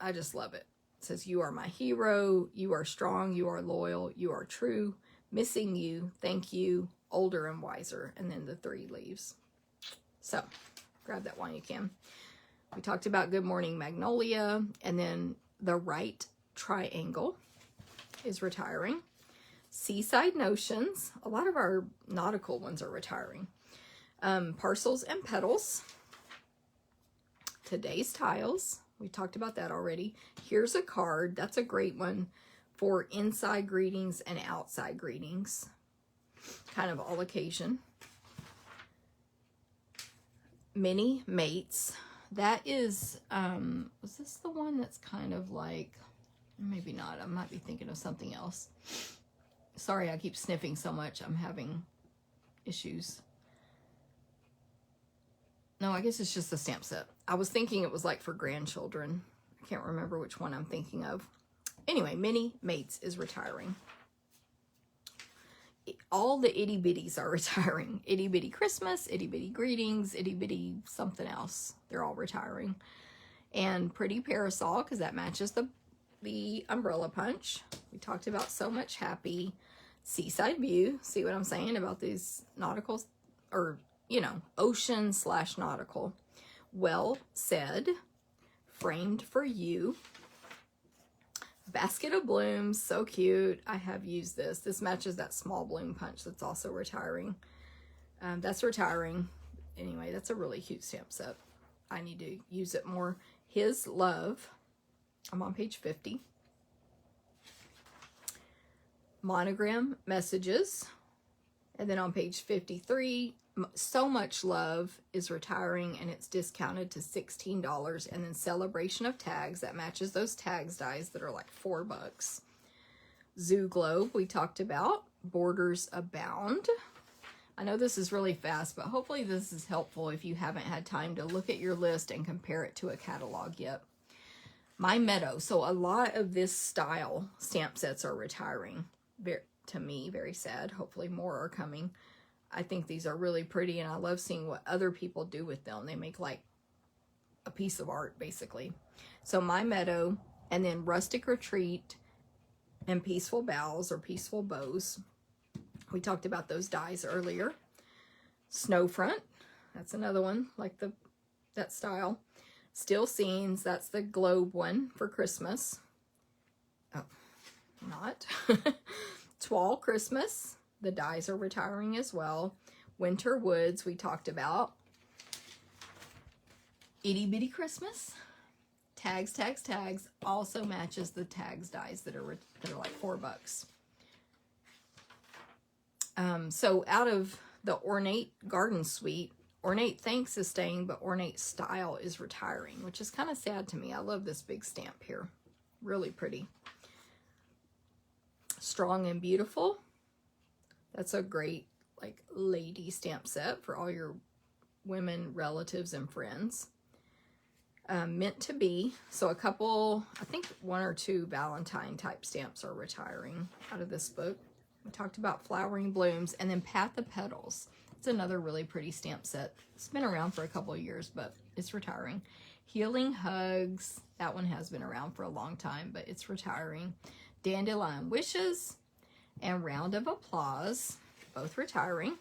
S1: I just love it. It says, "You are my hero. You are strong. You are loyal. You are true. Missing you. Thank you. Older and Wiser, and then the 3 leaves. So grab that while you can. We talked about Good Morning Magnolia, and then the Right Triangle is retiring. Seaside Notions, a lot of our nautical ones are retiring. Parcels and Petals. Today's Tiles, we talked about that already. Here's a Card, that's a great one for inside greetings and outside greetings, kind of all occasion. Mini Mates, that is, was this the one that's kind of like, maybe not, I might be thinking of something else. Sorry, I keep sniffing so much, I'm having issues. No, I guess it's just a stamp set. I was thinking it was like for grandchildren. I can't remember which one I'm thinking of. Anyway, Mini Mates is retiring. All the itty bitties are retiring. Itty bitty Christmas, itty bitty greetings, itty bitty something else. They're all retiring. And Pretty Parasol, because that matches the umbrella punch. We talked about So Much Happy. Seaside View. See what I'm saying about these nautical, or, you know, ocean / nautical. Well Said. Framed for You. Basket of Blooms, so cute. I have used this. This matches that small bloom punch that's also retiring. That's retiring. Anyway, that's a really cute stamp set. I need to use it more. His Love. I'm on page 50. Monogram Messages. And then on page 53, So Much Love is retiring, and it's discounted to $16. And then Celebration of Tags, that matches those tags dies that are like $4. Zoo Globe, we talked about. Borders Abound. I know this is really fast, but hopefully this is helpful if you haven't had time to look at your list and compare it to a catalog yet. My Meadow. So a lot of this style stamp sets are retiring. To me, very sad. Hopefully more are coming. I think these are really pretty, and I love seeing what other people do with them. They make like a piece of art, basically. So My Meadow, and then Rustic Retreat, and Peaceful Boughs, or Peaceful Bows. We talked about those dies earlier. Snowfront, that's another one, like that style. Still Scenes, that's the globe one for Christmas. Oh, not. Twall Christmas, the dies are retiring as well. Winter Woods, we talked about. Itty Bitty Christmas. Tags, Tags, Tags also matches the tags dies that are like $4. So out of the Ornate Garden suite, Ornate Thanks is staying, but Ornate Style is retiring, which is kind of sad to me. I love this big stamp here. Really pretty. Strong and Beautiful. That's a great like lady stamp set for all your women, relatives, and friends. Meant to Be. So a couple, I think 1 or 2 Valentine type stamps are retiring out of this book. We talked about Flowering Blooms, and then Path of Petals. It's another really pretty stamp set. It's been around for a couple of years, but it's retiring. Healing Hugs. That one has been around for a long time, but it's retiring. Dandelion Wishes and Round of Applause, both retiring.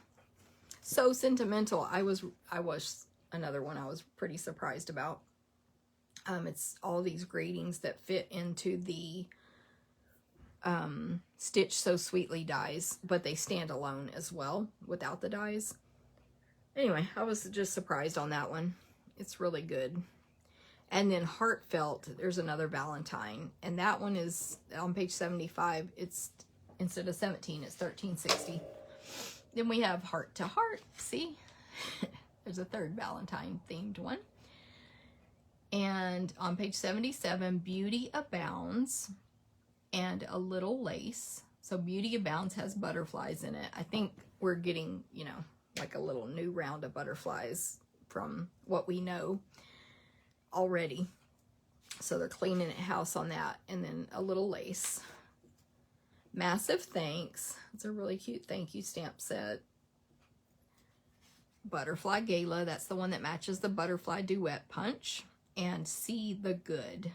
S1: So Sentimental, I was another one I was pretty surprised about. It's all these gratings that fit into the Stitch So Sweetly dies, but they stand alone as well without the dies. Anyway, I was just surprised on that one. It's really good. And then Heartfelt, there's another Valentine, and that one is on page 75. It's instead of 17, it's 1360. Then we have Heart to Heart. See, there's a third Valentine themed one. And on page 77, Beauty Abounds and A Little Lace. So Beauty Abounds has butterflies in it. I think we're getting, you know, like a little new round of butterflies from what we know already. So they're cleaning it house on that. And then A Little Lace. Massive Thanks. It's a really cute thank you stamp set. Butterfly Gala. That's the one that matches the Butterfly Duet Punch. And See the Good.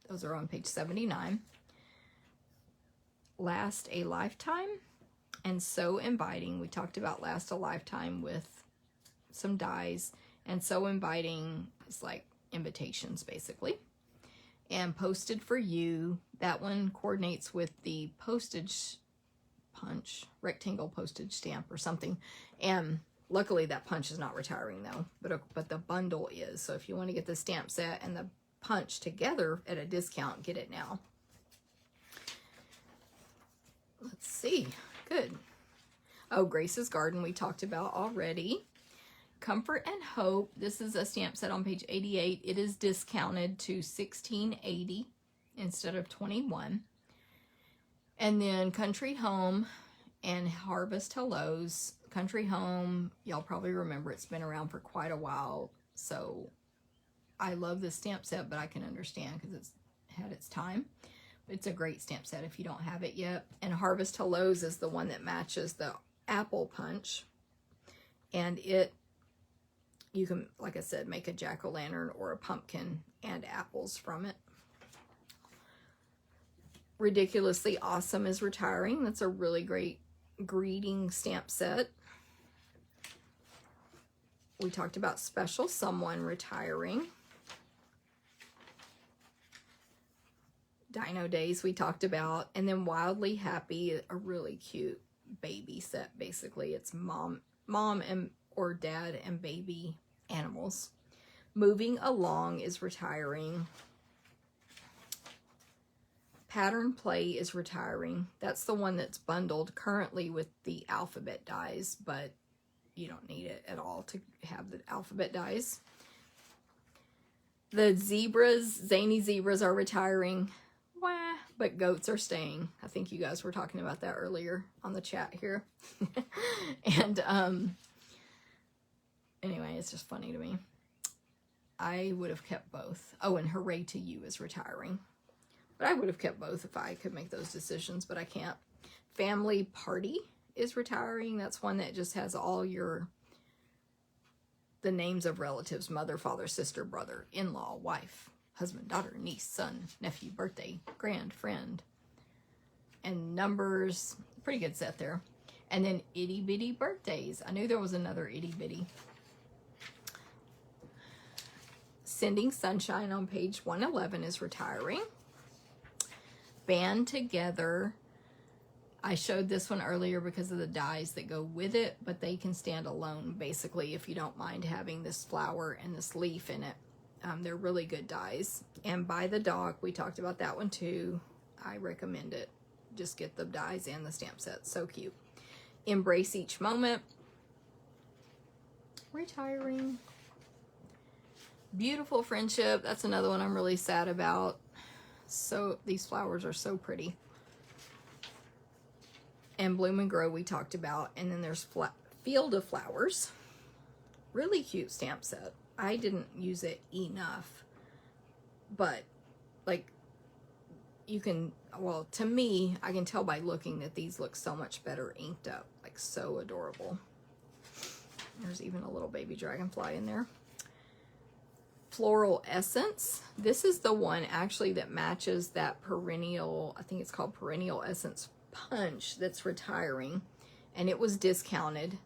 S1: Those are on page 79. Last a Lifetime. and so inviting. We talked about Last a Lifetime with some dies, and so inviting is like invitations basically. And Posted for You, that one coordinates with the postage punch, rectangle postage stamp or something. And luckily that punch is not retiring though, but the bundle is. So if you want to get the stamp set and the punch together at a discount, get it now. Let's see. Good. Oh, Grace's Garden we talked about already. Comfort and Hope. This is a stamp set on page 88. It is discounted to $16.80 instead of $21. And then Country Home and Harvest Hellos. Country Home, y'all probably remember, it's been around for quite a while. So I love this stamp set, but I can understand because it's had its time. It's a great stamp set if you don't have it yet. And Harvest Hellos is the one that matches the apple punch. And you can, like I said, make a jack-o'-lantern or a pumpkin and apples from it. Ridiculously Awesome is retiring. That's a really great greeting stamp set. We talked about Special Someone retiring. Dino Days we talked about. And then Wildly Happy, a really cute baby set basically. It's mom and or dad and baby animals. Moving Along is retiring. Pattern Play is retiring. That's the one that's bundled currently with the alphabet dies, but you don't need it at all to have the alphabet dies. The zebras, Zany Zebras are retiring. Wah, but goats are staying. I think you guys were talking about that earlier on the chat here. And anyway, it's just funny to me. I would have kept both. Oh, and Hooray to You is retiring. But I would have kept both if I could make those decisions, but I can't. Family Party is retiring. That's one that just has all the names of relatives: mother, father, sister, brother, in-law, wife, husband, daughter, niece, son, nephew, birthday, grand, friend, and numbers. Pretty good set there. And then Itty Bitty Birthdays. I knew there was another Itty Bitty. Sending Sunshine on page 111 is retiring. Band Together. I showed this one earlier because of the dies that go with it, but they can stand alone basically if you don't mind having this flower and this leaf in it. They're really good dies. And By the Dock, we talked about that one too. I recommend it. Just get the dies and the stamp set. So cute. Embrace Each Moment. Retiring. Beautiful Friendship. That's another one I'm really sad about. So these flowers are so pretty. And Bloom and Grow we talked about. And then there's Field of Flowers. Really cute stamp set. I didn't use it enough. But like you can, well, to me, I can tell by looking that these look so much better inked up. Like so adorable. There's even a little baby dragonfly in there. Floral Essence. This is the one actually that matches that perennial, I think it's called Perennial Essence Punch that's retiring. And it was discounted.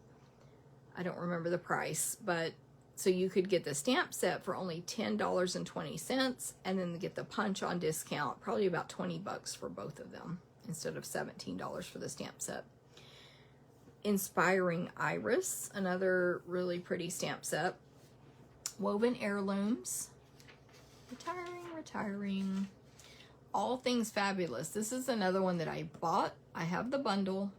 S1: I don't remember the price, but so you could get the stamp set for only $10.20 and then get the punch on discount, probably about $20 for both of them instead of $17 for the stamp set. Inspiring Iris, another really pretty stamp set. Woven Heirlooms. Retiring. All Things Fabulous. This is another one that I bought. I have the bundle.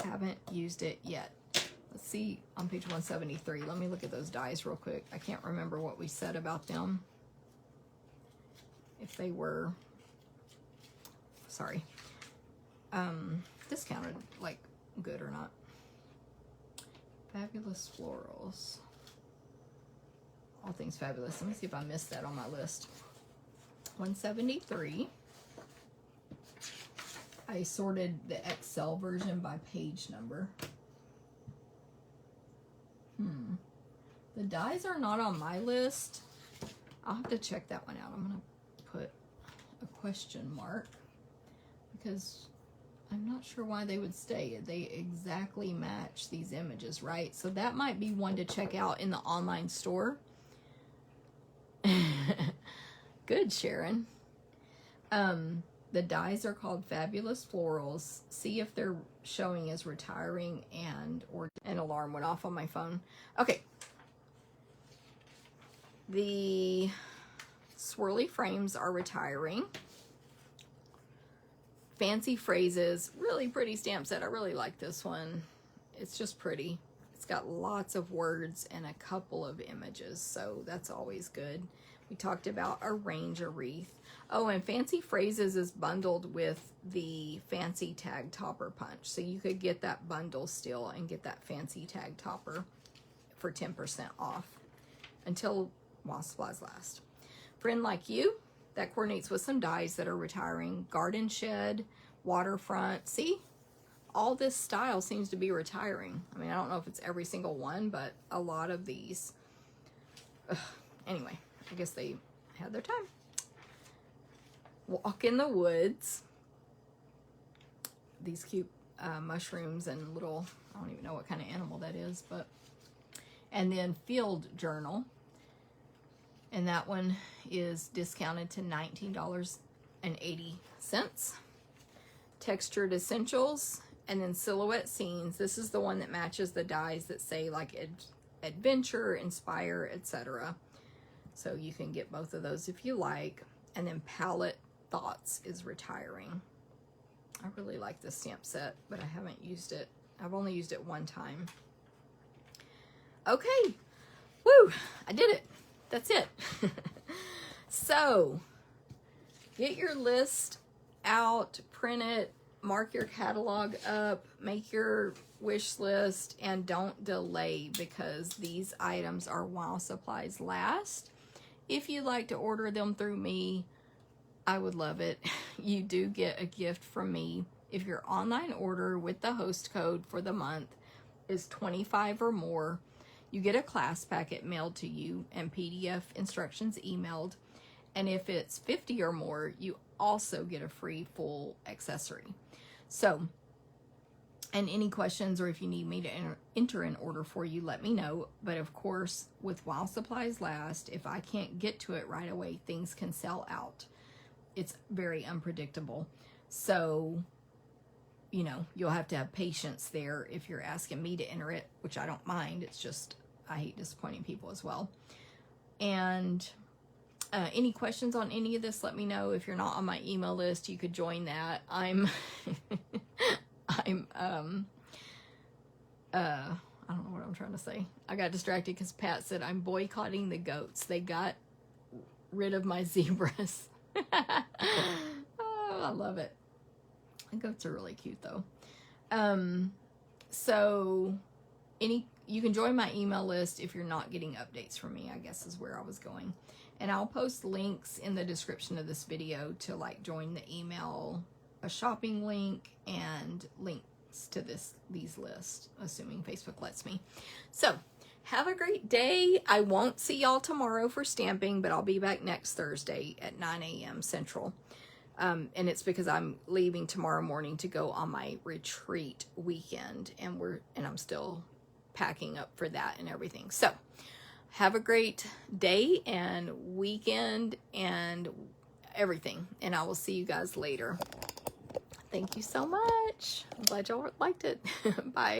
S1: Haven't used it yet. Let's see on page 173. Let me look at those dies real quick. I can't remember what we said about them. If they were, sorry, discounted, like good or not. Fabulous Florals. All Things Fabulous. Let me see if I missed that on my list. 173. I sorted the Excel version by page number. The dies are not on my list. I'll have to check that one out. I'm going to put a question mark because I'm not sure why they would stay. They exactly match these images, right? So that might be one to check out in the online store. Good, Sharon. The dies are called Fabulous Florals. See if they're showing as retiring, and or an alarm went off on my phone. Okay. The swirly frames are retiring. Fancy Phrases, really pretty stamp set. I really like this one. It's just pretty. It's got lots of words and a couple of images, so that's always good. We talked about Arrange a Wreath. Oh, and Fancy Phrases is bundled with the Fancy Tag Topper Punch, so you could get that bundle still and get that Fancy Tag Topper for 10% off until while supplies last. Friend Like You, that coordinates with some dies that are retiring. Garden Shed, Waterfront. See, all this style seems to be retiring. I mean, I don't know if it's every single one, but a lot of these. Anyway, I guess they had their time. Walk in the Woods. These cute mushrooms and little, I don't even know what kind of animal that is, but. And then Field Journal. And that one is discounted to $19.80. Textured Essentials, and then Silhouette Scenes. This is the one that matches the dies that say like adventure, inspire, etc. So you can get both of those if you like. And then Palette Thoughts is retiring. I really like this stamp set, but I haven't used it. I've only used it one time. Okay. Woo! I did it. That's it. So, get your list out, print it, mark your catalog up, make your wish list, and don't delay because these items are while supplies last. If you'd like to order them through me, I would love it. You do get a gift from me. If your online order with the host code for the month is 25 or more, you get a class packet mailed to you and PDF instructions emailed. And if it's 50 or more, you also get a free full accessory. So, and any questions or if you need me to enter an order for you, let me know. But of course, with while supplies last, if I can't get to it right away, things can sell out. It's very unpredictable. So, you know, you'll have to have patience there if you're asking me to enter it, which I don't mind. It's just, I hate disappointing people as well. And any questions on any of this, let me know. If you're not on my email list, you could join that. I don't know what I'm trying to say. I got distracted because Pat said I'm boycotting the goats. They got rid of my zebras. Oh, I love it. The goats are really cute though. So you can join my email list if you're not getting updates from me, I guess is where I was going. And I'll post links in the description of this video to like join the email, a shopping link, and links to these lists, assuming Facebook lets me. So have a great day. I won't see y'all tomorrow for stamping, but I'll be back next Thursday at 9 a.m. Central. And it's because I'm leaving tomorrow morning to go on my retreat weekend, and I'm still packing up for that and everything. So have a great day and weekend and everything, and I will see you guys later. Thank you so much. I'm glad y'all liked it. Bye.